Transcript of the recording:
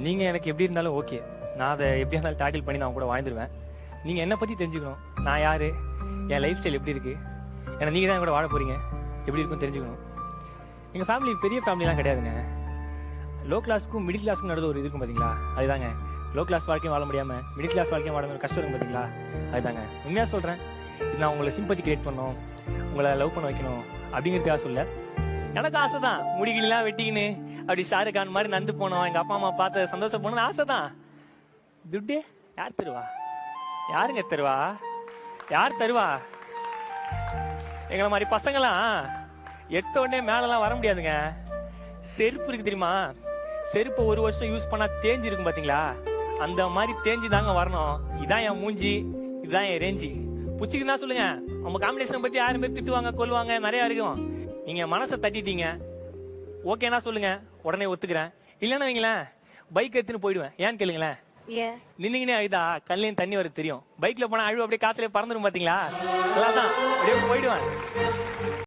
நீங்கள் எனக்கு எப்படி இருந்தாலும் ஓகே. நான் அதை எப்படியா இருந்தாலும் டேக்கிள் பண்ணி நான் கூட வாழ்ந்துருவேன். நீங்கள் என்னை பற்றி தெரிஞ்சுக்கணும். நான் யார், என் லைஃப் ஸ்டைல் எப்படி இருக்குது, ஏன்னா நீங்கள் தான் கூட வாழ போகிறீங்க, எப்படி இருக்குன்னு தெரிஞ்சுக்கணும். எங்கள் ஃபேமிலி பெரிய ஃபேமிலிலாம் கிடையாதுங்க. லோ கிளாஸுக்கும் மிடில் கிளாஸுக்கும் நடுவில் ஒரு இது இருக்கும் பார்த்தீங்களா, அதுதாங்க. லோ கிளாஸ் வாழ்க்கையும் வாழ முடியாமல் மிடில் கிளாஸ் வாழ்க்கையும் வாழ முடியாமல் கஷ்டம் இருக்கும் பார்த்தீங்களா, அதுதாங்க. உண்மையாக சொல்கிறேன், இது நான் உங்களை சிம்பத்தி கிரியேட் பண்ணணும், உங்களை லவ் பண்ண வைக்கணும் அப்படிங்கிறதுக்காக சொல்ல. எனக்கு ஆசை தான், முடிகளாம் வெட்டிக்கின்னு அப்படி ஷாருக் கான் மாதிரி நந்து போனோம், எங்கள் அப்பா அம்மா பார்த்து சந்தோஷம் போகணும்னு ஆசை தான். துட்டு யார் தருவா? யாருங்க தருவா? யார் தருவா? எங்களை மாதிரி பசங்களாம் எடுத்த உடனே மேலெல்லாம் வர முடியாதுங்க. செருப்பு இருக்கு தெரியுமா, செருப்பு ஒரு வருஷம் யூஸ் பண்ணா தேஞ்சு இருக்கும் பாத்தீங்களா, அந்த மாதிரி தேஞ்சு தாங்க வரணும். இதான் என் மூஞ்சி, இதுதான் என் ரேஞ்சி. புச்சிக்குன்னா சொல்லுங்க, நம்ம காம்பினேஷன் பத்தி 1000 பேர் திட்டுவாங்க, கொல்லுவாங்க, நிறைய இருக்கும். நீங்க மனசை தட்டிட்டீங்க, ஓகேனா சொல்லுங்க, உடனே ஒத்துக்கிறேன். இல்லைன்னா வைங்களேன், பைக் எடுத்துன்னு போயிடுவேன். ஏன்னு கேளுங்களேன், நின்னீங்கன்னே அழுதா கண்ணிலையும் தண்ணி வருது தெரியும். பைக்ல போனா அழுவு அப்படியே காத்துலயே பறந்துடும் பாத்தீங்களா, அதான் அப்படியே போயிடுவேன்.